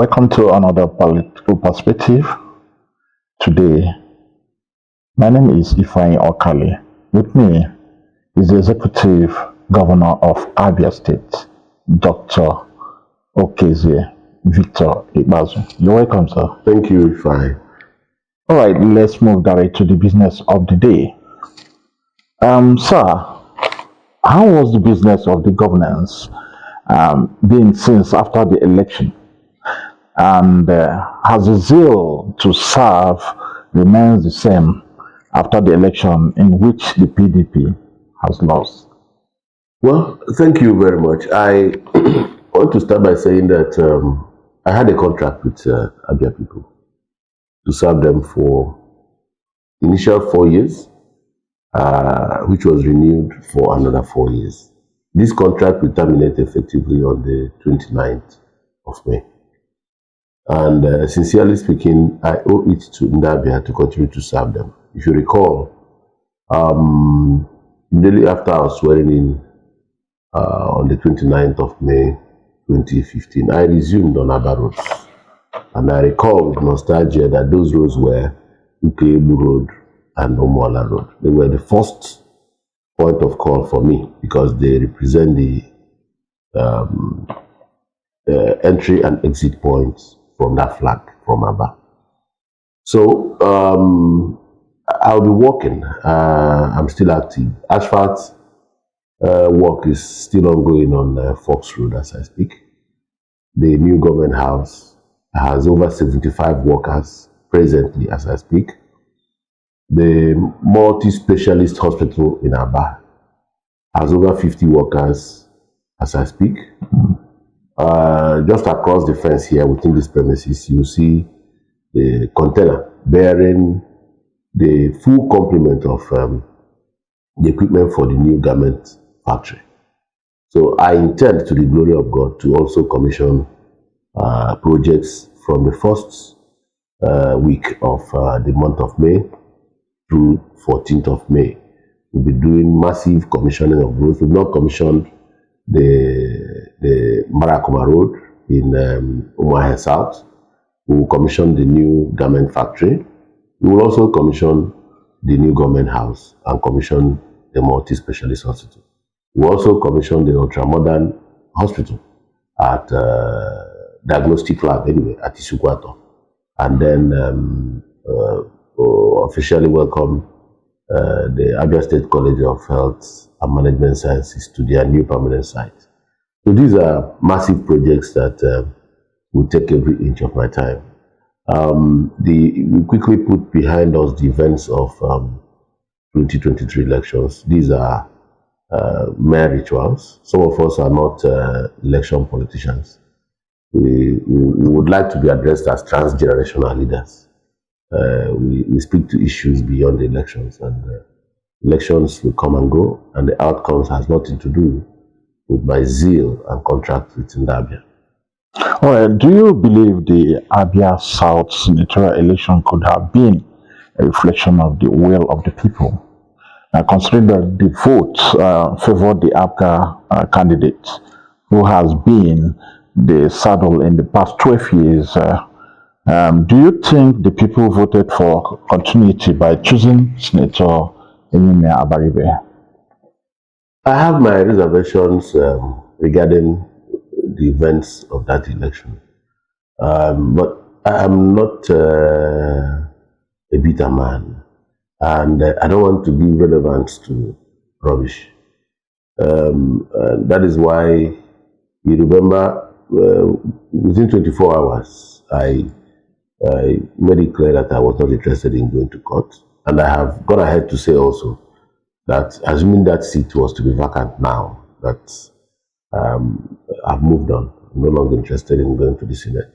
Welcome to another political perspective. Today, my name is Ifeanyi Okale. With me is the Executive Governor of Abia State, Dr. Okezie Ikpeazu. You're welcome, sir. Thank you, Ifeanyi. All right, let's move direct to the business of the day. Sir, how was the business of the governance been since after the election? And has the zeal to serve remains the same after the election in which the PDP has lost? Well, thank you very much. I want to start by saying that I had a contract with Abia people to serve them for initial 4 years, which was renewed for another 4 years. This contract will terminate effectively on the 29th of May. And sincerely speaking, I owe it to Abia to continue to serve them. If you recall, immediately after I was swearing in on the 29th of May 2015, I resumed on Abba roads. And I recall with nostalgia that those roads were Ukebu Road and Omuala Road. They were the first point of call for me because they represent the entry and exit points from that flag from Abba. So I'll be working. I'm still active. Asphalt work is still ongoing on Fox Road as I speak. The new government house has over 75 workers presently as I speak. The multi-specialist hospital in Abba has over 50 workers as I speak. Just across the fence here within this premises, you see the container bearing the full complement of the equipment for the new garment factory. So I intend, to the glory of God, to also commission projects from the first week of the month of May through 14th of May. We'll be doing massive commissioning of roads. We've not commissioned the Marakoma Road in Umuahia South. We will commission the new garment factory. We will also commission the new government house and commission the multi-specialist hospital. We will also commission the ultra-modern hospital at diagnostic lab anyway at Isukwato. And then officially welcome the Abia State College of Health and Management Sciences to their new permanent site. So these are massive projects that will take every inch of my time. We quickly put behind us the events of 2023 elections. These are mere rituals. Some of us are not election politicians. We would like to be addressed as transgenerational leaders. We speak to issues beyond the elections, and elections will come and go, and the outcomes has nothing to do with my zeal and contract with Abia. All right, do you believe the Abia South senatorial election could have been a reflection of the will of the people? Considering that the vote favored the Abga candidate, who has been the saddle in the past 12 years, do you think the people voted for continuity by choosing Senator Enyimia Abaribe? I have my reservations regarding the events of that election, but I am not a bitter man, and I don't want to give relevance to rubbish. That is why you remember within 24 hours, I made it clear that I was not interested in going to court. And I have gone ahead to say also that, assuming that seat was to be vacant now, that I've moved on. I'm no longer interested in going to the Senate.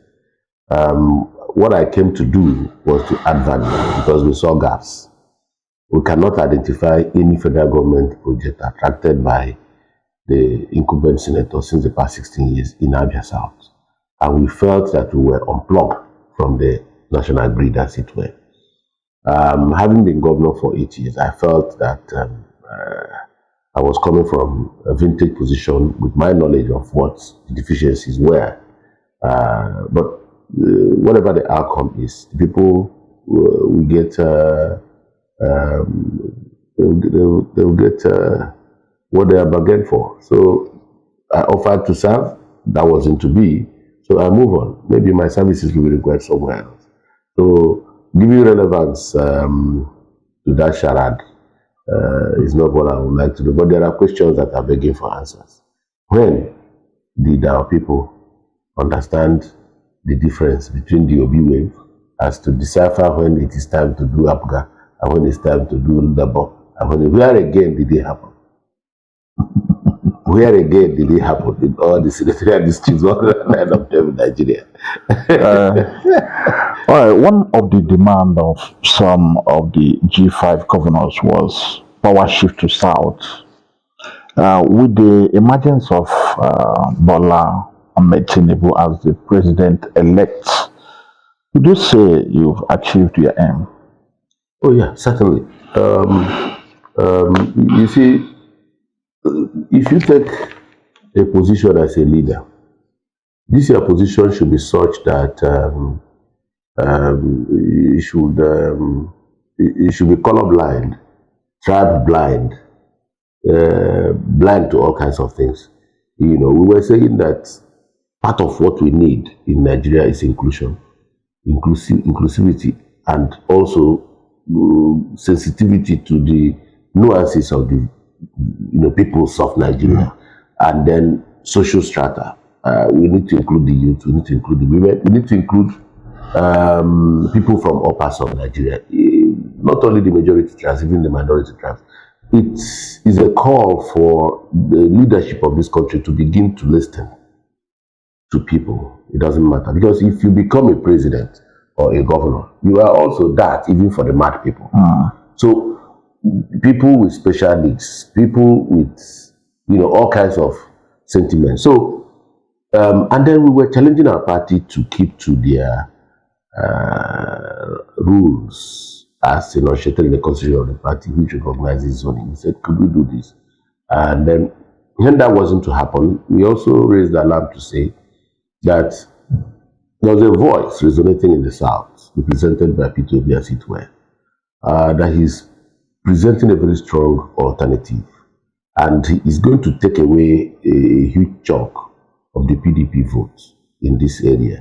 What I came to do was to add value because we saw gaps. We cannot identify any federal government project attracted by the incumbent senator since the past 16 years in Abia South. And we felt that we were unplugged from the national grid, as it were. Having been governor for 8 years, I felt that I was coming from a vintage position with my knowledge of what the deficiencies were. But whatever the outcome is, the people will get they'll get what they are bargained for. So I offered to serve. That wasn't to be. So I move on. Maybe my services will be required somewhere else. So giving relevance to that charade is not what I would like to do. But there are questions that are begging for answers. When did our people understand the difference between the Obi wave as to decipher when it is time to do Apga and when it's time to do Ndabo? And where again did it happen? Where again did it happen in all the senatorial districts, 109 of them in Nigeria? All right, one of the demand of some of the G5 governors was power shift to South. With the emergence of Bola Ahmed Tinubu as the president-elect, would you say you've achieved your aim? Oh yeah, certainly. You see, if you take a position as a leader, this your position should be such that it should be colorblind, tribe blind, blind to all kinds of things. You know, we were saying that part of what we need in Nigeria is inclusivity, and also sensitivity to the nuances of the peoples of Nigeria, and then social strata. We need to include the youth, we need to include the women, we need to include people from all parts of Nigeria, not only the majority tribes, even the minority tribes. It is a call for the leadership of this country to begin to listen to people. It doesn't matter, because if you become a president or a governor, you are also that, even for the mad people. So people with special needs, people with all kinds of sentiments. So and then we were challenging our party to keep to their rules as enunciated in the constitution of the party, which recognizes zoning. We said, could we do this? And then when that wasn't to happen, we also raised the alarm to say that there was a voice resonating in the South, represented by Peter Obi, as it were, that he's presenting a very strong alternative, and he is going to take away a huge chunk of the PDP votes in this area.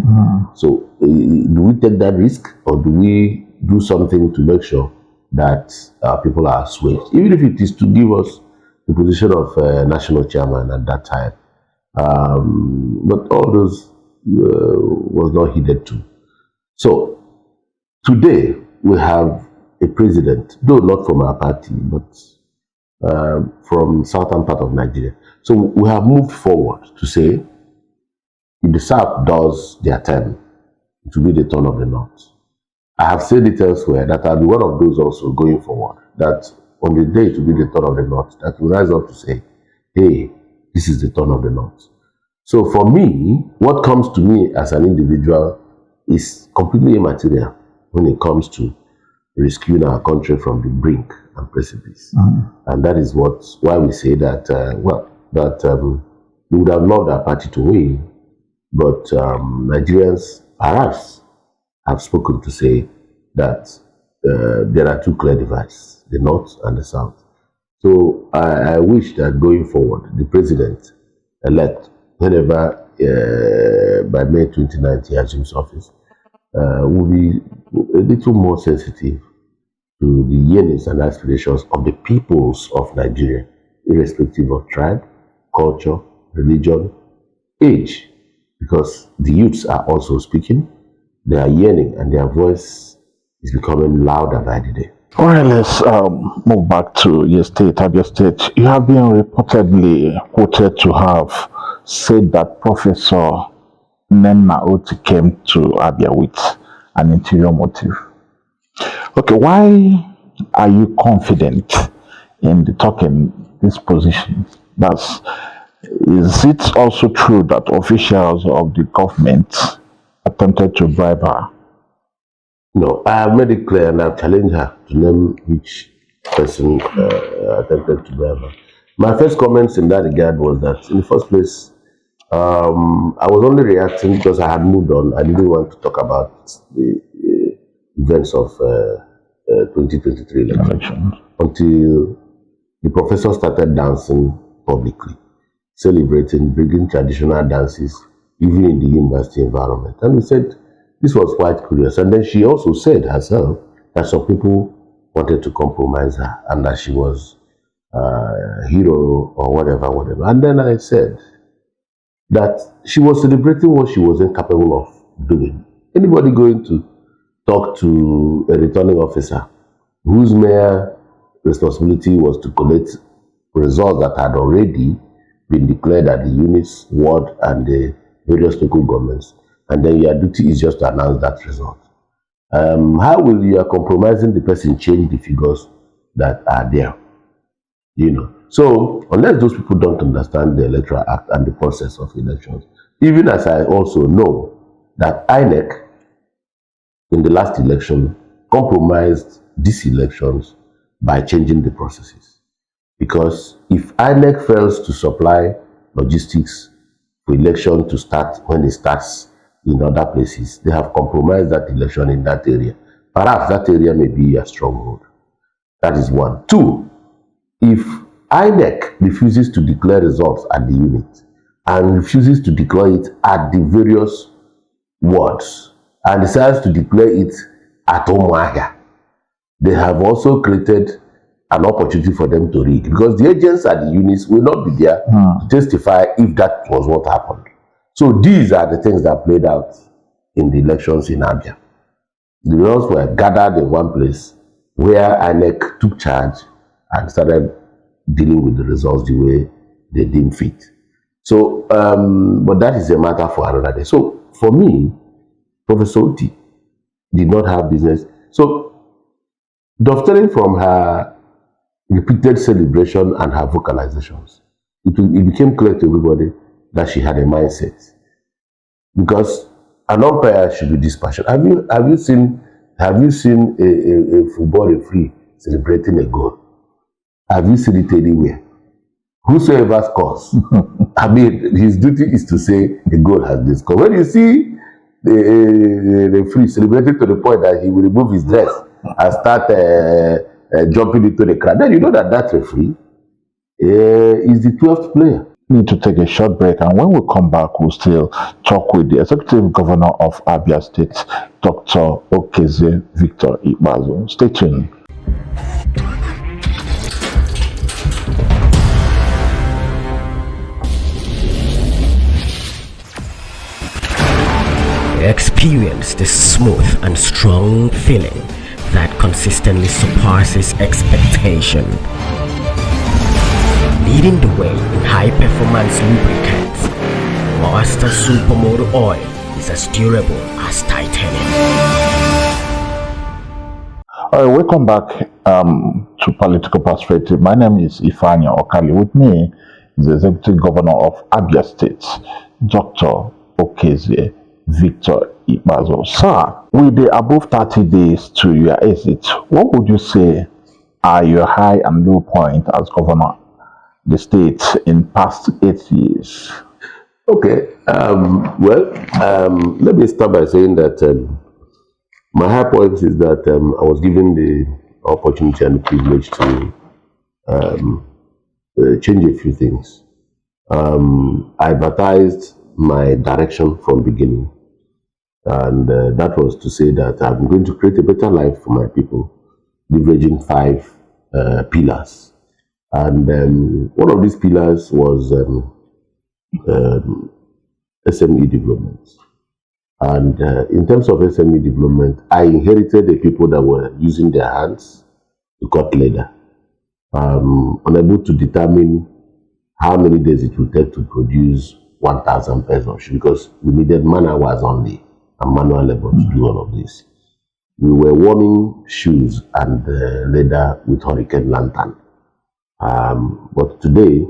So do we take that risk, or do we do something to make sure that our people are swayed, even if it is to give us the position of national chairman at that time? But all those was not heeded to. So today we have a president, though not from our party, but from southern part of Nigeria. So we have moved forward to say, if the South does their turn, it will be the turn of the North. I have said it elsewhere that I'll be one of those also going forward, that on the day it will be the turn of the North, that will rise up to say, hey, this is the turn of the North. So for me, what comes to me as an individual is completely immaterial when it comes to rescuing our country from the brink and precipice. And that is why we say that, we would have loved our party to win, but Nigerians perhaps have spoken to say that there are two clear divides, the North and the South. So I wish that going forward, the president-elect, whenever by May 29th he assumes office, will be a little more sensitive to the yearnings and aspirations of the peoples of Nigeria, irrespective of tribe, culture, religion, age, because the youths are also speaking, they are yearning, and their voice is becoming louder by the day. All right, let's move back to your state, Abia State. You have been reportedly quoted to have said that Professor Nenna Oti came to Abia with an interior motive. Okay, why are you confident in taking this position? Is it also true that officials of the government attempted to bribe her? No, I have made it clear, and I've challenged her to name which person attempted to bribe her. My first comments in that regard was that, in the first place, I was only reacting because I had moved on. I didn't want to talk about the events of 2023 election Election. until the professor started dancing publicly, celebrating, bringing traditional dances, even in the university environment. And we said this was quite curious. And then she also said herself that some people wanted to compromise her and that she was a hero or whatever, whatever. And then I said that she was celebrating what she was incapable of doing. Anybody going to talk to a returning officer whose mere responsibility was to collect results that had already been declared at the units, ward, and the various local governments, and then your duty is just to announce that result. How will you are compromising the person change the figures that are there? So unless those people don't understand the Electoral Act and the process of elections, even as I also know that INEC in the last election compromised these elections by changing the processes. Because if INEC fails to supply logistics for election to start when it starts in other places, they have compromised that election in that area. Perhaps that area may be a stronghold. That is one. Two, if INEC refuses to declare results at the unit and refuses to declare it at the various wards and decides to declare it at Umuahia, they have also created an opportunity for them to rig, because the agents at the units will not be there to testify if that was what happened. So these are the things that played out in the elections in Abia. The results were gathered in one place where INEC took charge and started dealing with the results the way they deemed fit. So, but that is a matter for another day. So for me, Professor Oti did not have business. So, dovetailing from her repeated celebration and her vocalizations, it became clear to everybody that she had a mindset. Because an umpire should be dispassionate. Have you seen a football referee celebrating a goal? Have you seen it anywhere? Whosoever scores, I mean, his duty is to say a goal has been scored. When you see the referee celebrating to the point that he will remove his dress and start jumping into the crowd, then you know that that referee is the 12th player. We need to take a short break, and when we come back, we'll still talk with the Executive Governor of Abia State, Dr. Okezie Ikpeazu. Stay tuned. Experience the smooth and strong feeling that consistently surpasses expectation. Leading the way in high-performance lubricants, Master Supermoto Oil is as durable as titanium. All right, welcome back to Political Perspective. My name is Ifeanyi Okali. With me is the Executive Governor of Abia State, Dr. Okezie Ikpeazu. Sir, with the above 30 days to your exit, what would you say are your high and low point as governor of the state in past 8 years? Okay, let me start by saying that my high point is that I was given the opportunity and the privilege to change a few things. I advertised my direction from beginning, and that was to say that I'm going to create a better life for my people, leveraging 5 pillars. And one of these pillars was SME development. And in terms of SME development, I inherited the people that were using their hands to cut leather, unable to determine how many days it would take to produce 1,000 pairs of shoes, because we needed man hours only and manual labor to do all of this. We were warming shoes and leather with hurricane lantern. But today,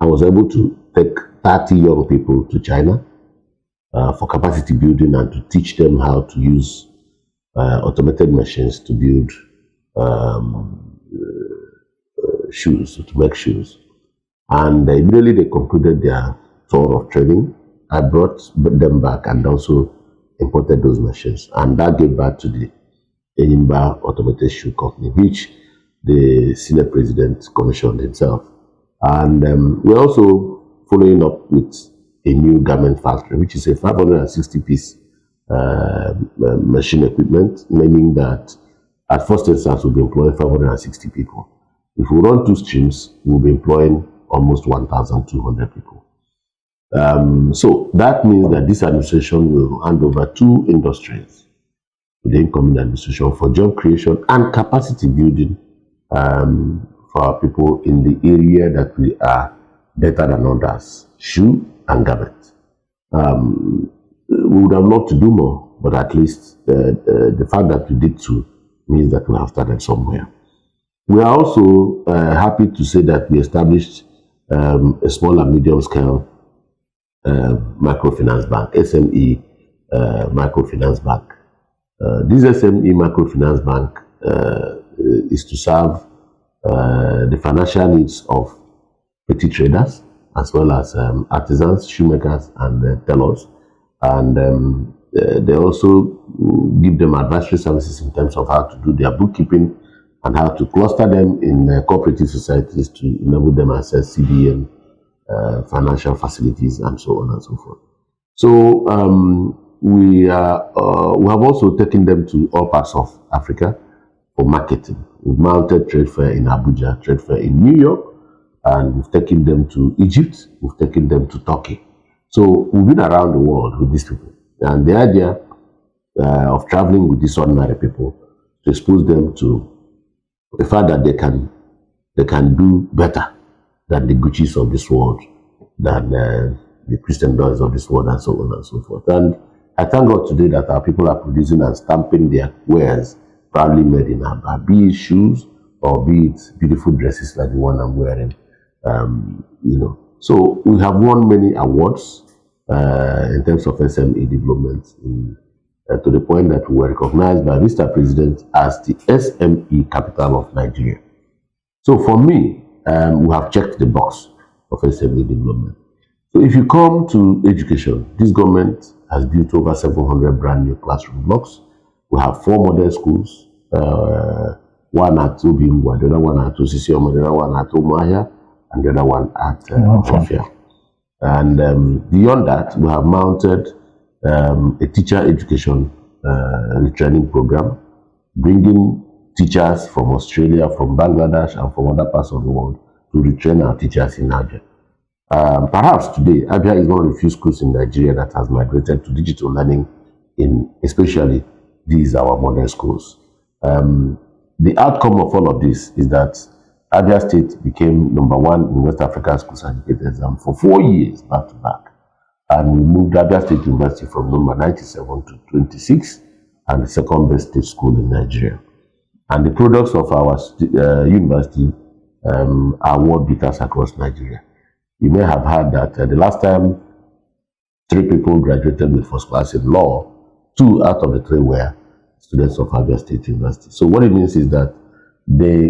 I was able to take 30 young people to China for capacity building and to teach them how to use automated machines to build shoes, to make shoes. And immediately they concluded their tour of training. I brought them back and also imported those machines, and that gave back to the Enyimba Automated Shoe Company, which the Senate President commissioned himself. And we're also following up with a new garment factory, which is a 560-piece machine equipment, meaning that at first instance we'll be employing 560 people. If we run 2 streams, we'll be employing almost 1,200 people. So that means that this administration will hand over 2 industries to the incoming administration for job creation and capacity building for our people in the area that we are better than others, shoe and garment. We would have loved to do more, but at least the fact that we did 2 means that we have started somewhere. We are also happy to say that we established a small and medium scale microfinance bank, SME microfinance bank. This SME microfinance bank is to serve the financial needs of petty traders as well as artisans, shoemakers, and tailors. And they also give them advisory services in terms of how to do their bookkeeping and how to cluster them in cooperative societies to enable them access CBN financial facilities and so on and so forth. So we have also taken them to all parts of Africa for marketing. We've mounted trade fair in Abuja, trade fair in New York, and we've taken them to Egypt, we've taken them to Turkey. So we've been around the world with these people. And the idea of traveling with these ordinary people to expose them to the fact that they can do better than the Gucci's of this world, than the Christian Diors of this world, and so on and so forth. And I thank God today that our people are producing and stamping their wares proudly made in Abia, be it shoes or be it beautiful dresses like the one I'm wearing. So we have won many awards in terms of SME development, to the point that we were recognized by Mr. President as the SME capital of Nigeria. So for me, we have checked the box of SME development. So if you come to education, this government has built over 700 brand new classroom blocks. We have 4 model schools, one at Obingwa, the other one at Osisioma, the other one at Umuahia, and the other one at Ofia. And beyond that, we have mounted a teacher education retraining program, bringing teachers from Australia, from Bangladesh, and from other parts of the world to retrain our teachers in Abia. Perhaps today, Abia is one of the few schools in Nigeria that has migrated to digital learning, in especially these our modern schools. The outcome of all of this is that Abia State became #1 in West African schools educated exam for 4 years back to back. And we moved Abia State University from number 97 to 26 and the second best state school in Nigeria. And the products of our university are world beaters across Nigeria. You may have heard that the last time 3 people graduated with first class in law, 2 out of the 3 were students of Abia State University. So what it means is that the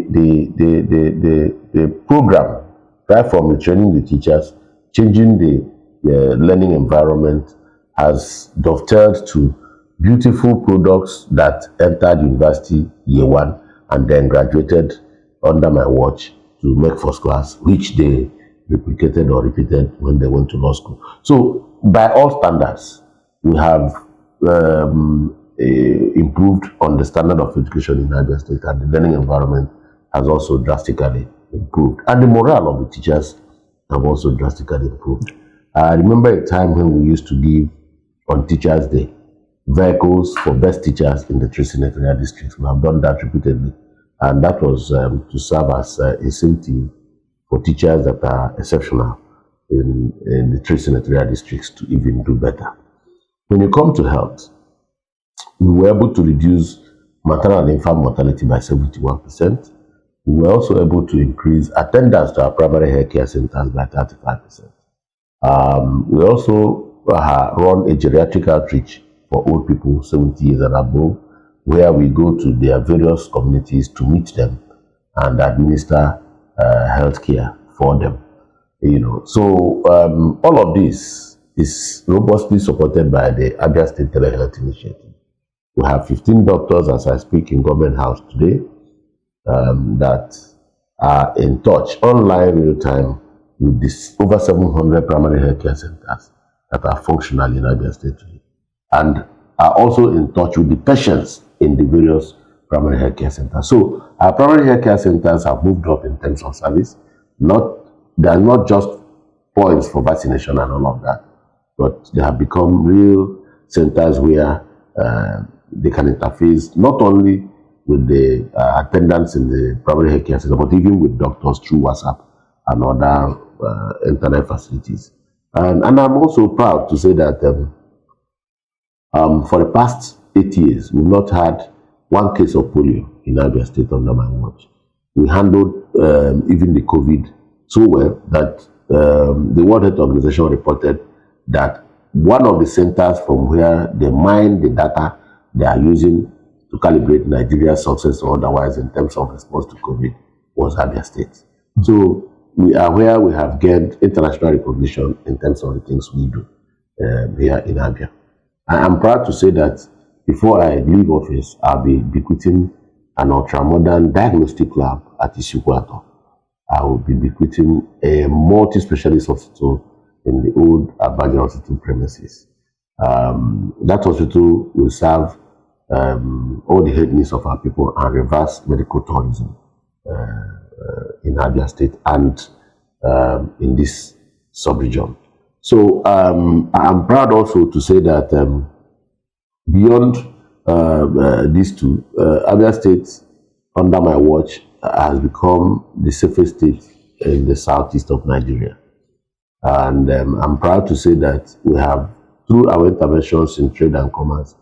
program, right from retraining the teachers, changing the learning environment, has dovetailed to beautiful products that entered university year 1 and then graduated under my watch to make first class, which they replicated or repeated when they went to law school. So by all standards, we have improved on the standard of education in Abia State, and the learning environment has also drastically improved. And the morale of the teachers have also drastically improved. I remember a time when we used to give, on Teachers' Day, vehicles for best teachers in the 3 senatorial districts. We have done that repeatedly. And that was to serve as a incentive for teachers that are exceptional in the 3 senatorial districts to even do better. When you come to health, we were able to reduce maternal and infant mortality by 71%. We were also able to increase attendance to our primary health care centers by 35%. We also run a geriatric outreach for old people 70 years and above, where we go to their various communities to meet them and administer health care for them. So all of this is robustly supported by the Abia State Telehealth Initiative. We have 15 doctors as I speak in Government House today that are in touch online real time with this over 700 primary healthcare centers that are functional in Abia State today, and are also in touch with the patients in the various primary healthcare centers. So our primary healthcare centers have moved up in terms of service. They are not just points for vaccination and all of that, but they have become real centers where they can interface not only with the attendants in the primary healthcare center, but even with doctors through WhatsApp and other internet facilities. And I'm also proud to say that for the past 8 years, we've not had one case of polio in Abia State under my watch. We handled even the COVID so well that the World Health Organization reported that one of the centers from where they mine the data they are using to calibrate Nigeria's success or otherwise in terms of response to COVID was Abia State. So we are where we have gained international recognition in terms of the things we do here in Abia. I'm proud to say that before I leave office, I'll be bequeathing an ultra-modern diagnostic lab at Isukwato. I will be bequeathing a multi-specialist hospital in the old Abia Hospital premises. That hospital will serve all the health needs of our people and reverse medical tourism in Abia State and in this sub-region. So I'm proud also to say that beyond these two, Abia State, under my watch, has become the safest state in the southeast of Nigeria. And I'm proud to say that we have, through our interventions in trade and commerce,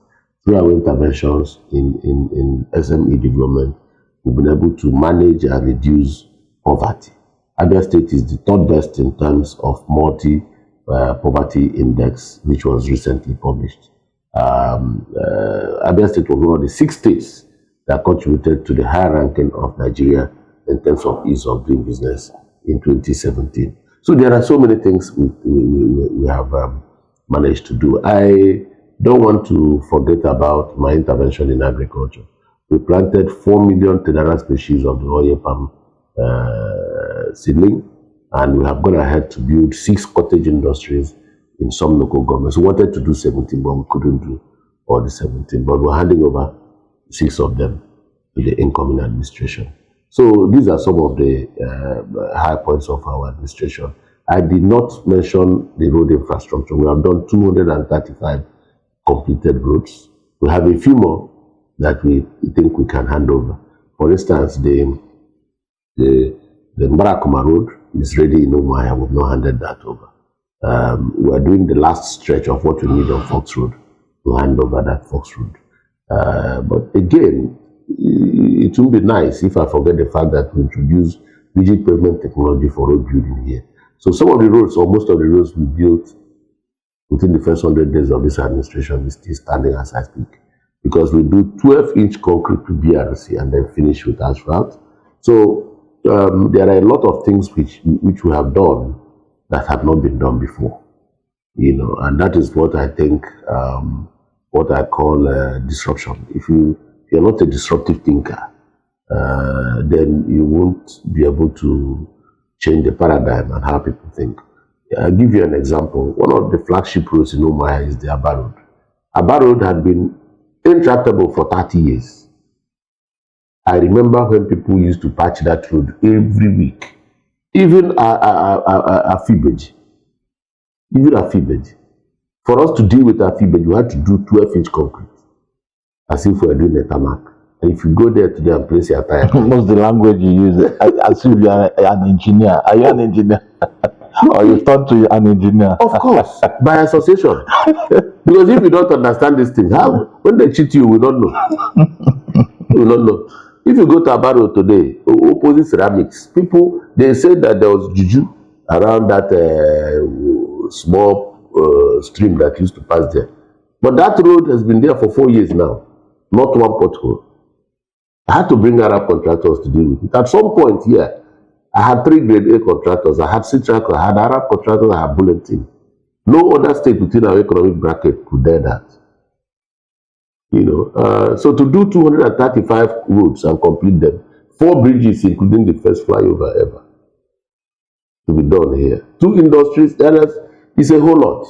through our interventions in SME development, we've been able to manage and reduce poverty. Abia State is the third best in terms of poverty index, which was recently published. Abia State was one of the 6 states that contributed to the high ranking of Nigeria in terms of ease of doing business in 2017. So there are so many things we have managed to do. I don't want to forget about my intervention in agriculture. We planted 4 million tenara species of the oil palm seedling, and we have gone ahead to build 6 cottage industries in some local governments. We wanted to do 17, but we couldn't do all the 17. But we're handing over 6 of them to the incoming administration. So these are some of the high points of our administration. I did not mention the road infrastructure. We have done 235 completed roads. We have a few more that we think we can hand over. For instance, the Mbarakuma Road is ready in Umuahia. We've not handed that over. We are doing the last stretch of what we need on Fox Road to hand over that Fox Road. But again, it would be nice if I forget the fact that we introduced rigid pavement technology for road building here. So some of the roads, or most of the roads we built within the first 100 days of this administration is still standing as I speak, because we do 12-inch concrete to BRC and then finish with asphalt. So there are a lot of things which we have done that have not been done before, and that is what I think, what I call disruption. If you're not a disruptive thinker, then you won't be able to change the paradigm and how people think. I'll give you an example. One of the flagship roads in Umuahia is the Abia Road. Abia Road had been intractable for 30 years. I remember when people used to patch that road every week. Even a Fibeji. For us to deal with a Fibeji, we had to do 12-inch concrete, as if we were doing a tarmac. And if you go there today and place your tire, What's the language you use? As if you are an engineer. Are you an engineer? Or you've turned to an engineer? of course, by association. Because if you don't understand this thing, when they cheat you, we don't know. We don't know. If you go to Abaro today, opposite ceramics, people, they said that there was juju around that small stream that used to pass there. But that road has been there for 4 years now, not one pothole. I had to bring Arab contractors to deal with it. At some point here, I had 3 grade A contractors, I had contractors, I had Arab contractors, I had bulletin. No other state within our economic bracket could dare that. So to do 235 roads and complete them, 4 bridges, including the first flyover ever, to be done here. 2 industries, it's a whole lot.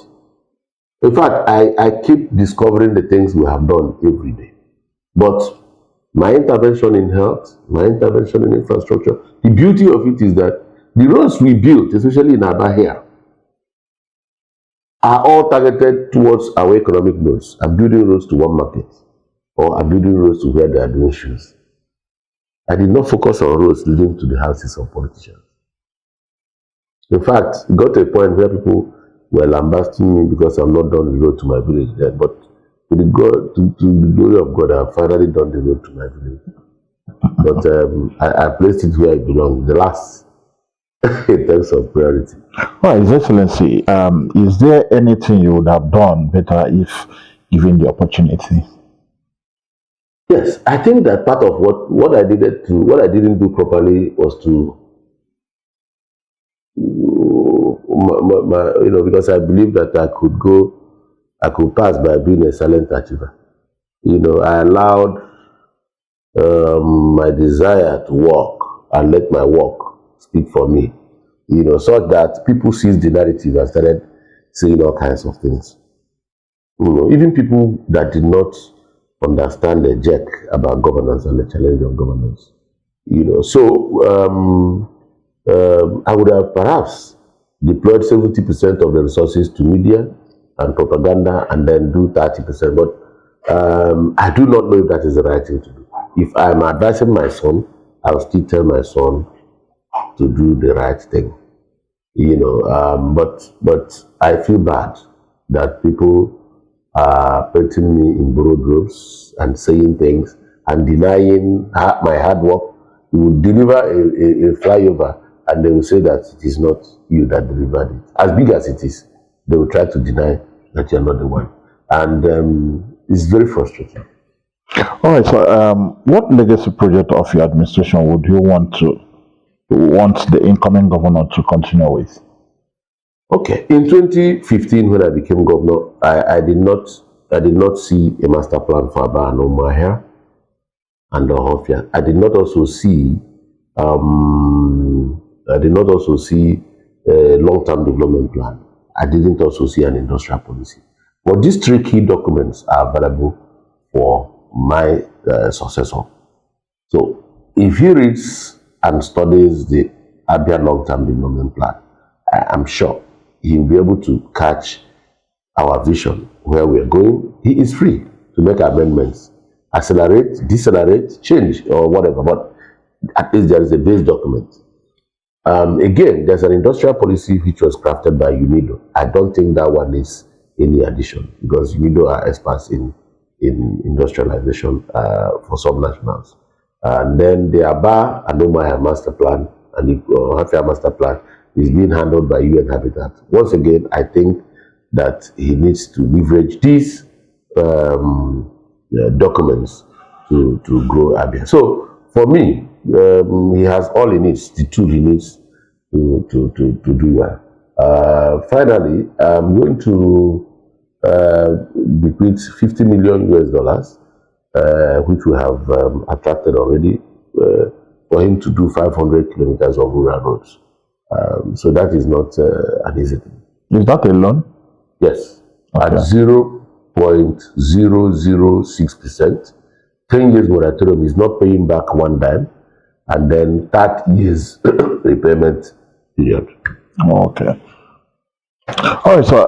In fact, I keep discovering the things we have done every day. But my intervention in health, my intervention in infrastructure, the beauty of it is that the roads we built, especially in Abia here, are all targeted towards our economic nodes. I'm building roads to one market, or I'm building roads to where they are doing shoes. I did not focus on roads leading to the houses of politicians. In fact, it got to a point where people were lambasting me because I'm not done the road to my village there. But to the glory of God, I have finally done the road to my village. But I placed it where it belongs, the last in terms of priority. Well, His Excellency, is there anything you would have done better if given the opportunity? Yes, I think that part of what I didn't do properly was to because I believe that I could pass by being a silent achiever. I allowed my desire to work and let my work speak for me, such that people seized the narrative and started saying all kinds of things. Even people that did not understand the jack about governance and the challenge of governance. I would have perhaps deployed 70% of the resources to media and propaganda and then do 30%. But I do not know if that is the right thing to do. If I'm advising my son, I'll still tell my son to do the right thing. But I feel bad that people are painting me in borrowed robes and saying things and denying my hard work. You will deliver a flyover and they will say that it is not you that delivered it. As big as it is, they will try to deny that you're not the one. And it's very frustrating. All right, so what legacy project of your administration would you want the incoming governor to continue with? Okay, in 2015, when I became governor, I did not see a master plan for Abia and Umuahia and Ohofia. I did not also see a long-term development plan. I didn't also see an industrial policy. But these 3 key documents are available for my successor. So if he reads and studies the Abia long-term development plan, I'm sure he will be able to catch our vision, where we are going. He is free to make amendments, accelerate, decelerate, change, or whatever. But at least there is a base document. Again, there's an industrial policy which was crafted by UNIDO. I don't think that one needs any addition because UNIDO are experts in industrialization for subnationals. And then the Abia and Umuahia master plan and the Ohafia master plan is being handled by UN Habitat. Once again, I think that he needs to leverage these documents to grow Abia. So for me, he has all he needs, the tool he needs to do well. Finally, I'm going to bequeath $50 million, which we have attracted already, for him to do 500 kilometers of rural roads. So that is not an easy thing. Is that a loan? Yes, okay. At 0.006%. 10 years moratorium is not paying back one dime, and then 30 years repayment period. Okay. All right, so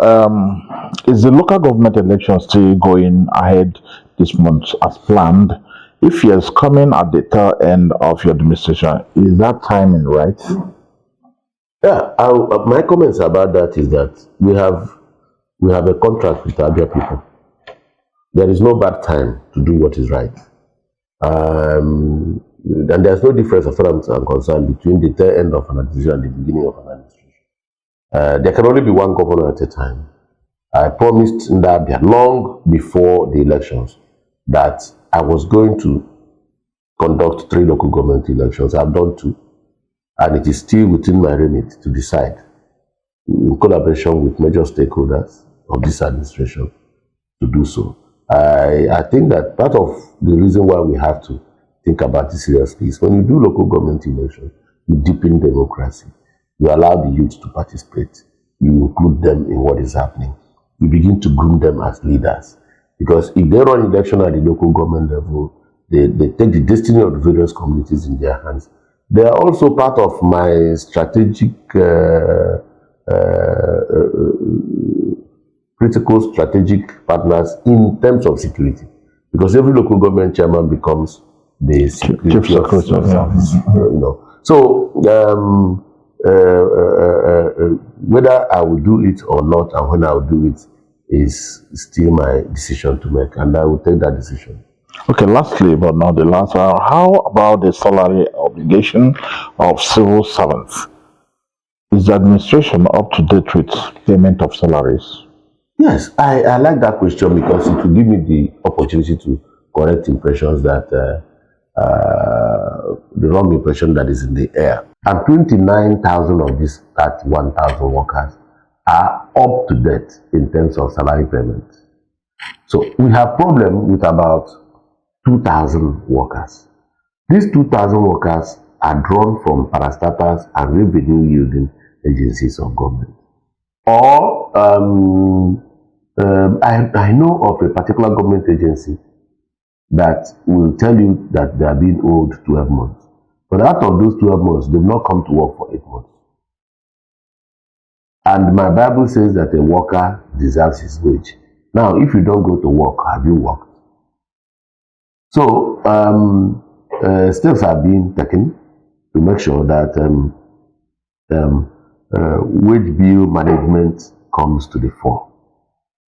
is the local government election still going ahead this month as planned? If yes, coming at the tail end of your administration, is that timing right? Yeah, my comments about that is that we have a contract with Abia people. There is no bad time to do what is right. And there's no difference as far as I'm concerned between the tail end of an administration and the beginning of an administration. There can only be one governor at a time. I promised Abia long before the elections that I was going to conduct 3 local government elections. I've done 2. and it is still within my remit to decide, in collaboration with major stakeholders of this administration, to do so. I think that part of the reason why we have to think about this seriously is when you do local government election, you deepen democracy. You allow the youth to participate. You include them in what is happening. You begin to groom them as leaders. Because if they run election at the local government level, they take the destiny of the various communities in their hands. They are also part of my critical strategic partners in terms of security. Because every local government chairman becomes the security officer. So whether I will do it or not, and when I will do it, is still my decision to make, and I will take that decision. Okay, lastly, but not the last one, how about the salary obligation of civil servants? Is the administration up to date with payment of salaries? Yes, I like that question because it will give me the opportunity to correct impressions that the wrong impression that is in the air. And 29,000 of these 31,000 workers are up to date in terms of salary payments. So we have problem with about 2,000 workers. These 2,000 workers are drawn from parastatals and revenue yielding agencies of government. Or I know of a particular government agency that will tell you that they are being owed 12 months. But out of those 12 months, they've not come to work for 8 months. And my Bible says that a worker deserves his wage. Now, if you don't go to work, have you worked? So, steps are being taken to make sure that wage bill management comes to the fore.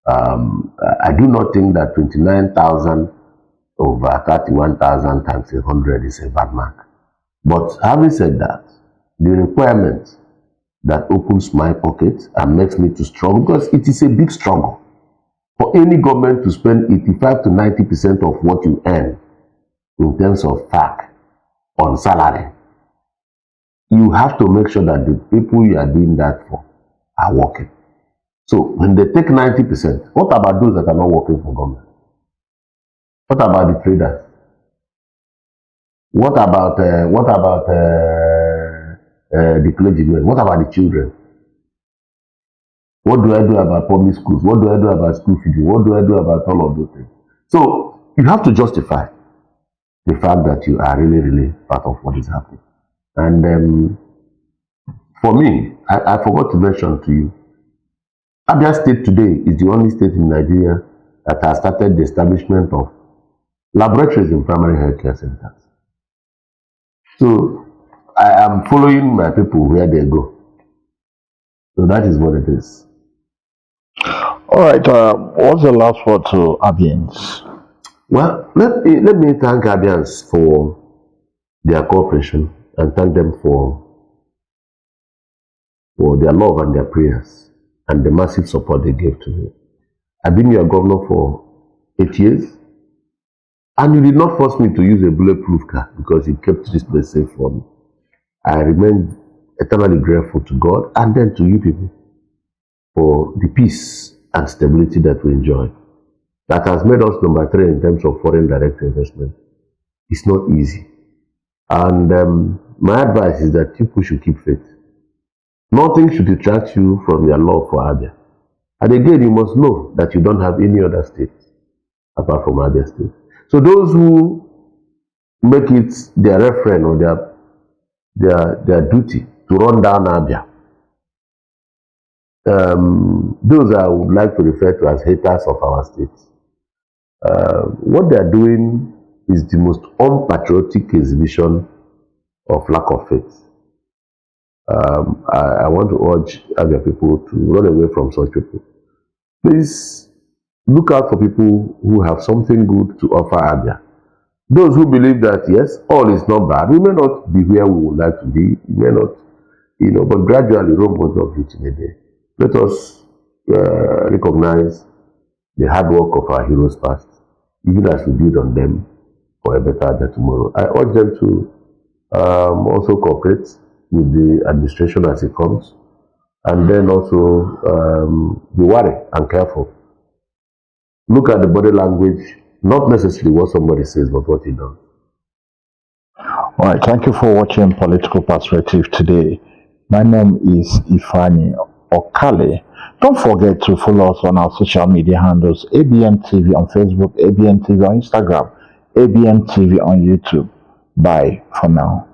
I do not think that 29,000 over 31,000 times 100 is a bad mark. But having said that, the requirement that opens my pocket and makes me to struggle, because it is a big struggle for any government to spend 85 to 90% of what you earn in terms of FAC on salary. You have to make sure that the people you are doing that for are working. So when they take 90%, what about those that are not working for government? What about the traders? What about the clergymen? What about the children? What do I do about public schools? What do I do about school feeding? What do I do about all of those things? So you have to justify the fact that you are really part of what is happening. And for me, I forgot to mention to you, Abia State today is the only state in Nigeria that has started the establishment of laboratories in primary healthcare centers. So I am following my people where they go. So that is what it is. All right, what's the last word to Abians? Well, let me thank Abians for their cooperation and thank them for their love and their prayers and the massive support they gave to me. I've been your governor for 8 years, and you did not force me to use a bulletproof car because you kept this place safe for me. I remain eternally grateful to God and then to you people for the peace and stability that we enjoy. That has made us number 3 in terms of foreign direct investment. It's not easy. And my advice is that people should keep faith. Nothing should detract you from your love for Abia. And again, you must know that you don't have any other state apart from Abia State. So those who make it their reference or their duty to run down Abia, those I would like to refer to as haters of our state. What they are doing is the most unpatriotic exhibition of lack of faith. I want to urge Abia people to run away from such people. Please look out for people who have something good to offer Abia. Those who believe that, yes, all is not bad. We may not be where we would like to be. We may not, but gradually Rome was not built in a day. Let us recognize the hard work of our heroes past, even as we build on them for a better day tomorrow. I urge them to also cooperate with the administration as it comes, and then also be wary and careful. Look at the body language, not necessarily what somebody says, but what he does. All right, thank you for watching Political Perspective today. My name is Ifani Okale. Don't forget to follow us on our social media handles, ABN TV on Facebook, ABN TV on Instagram, ABN TV on YouTube. Bye for now.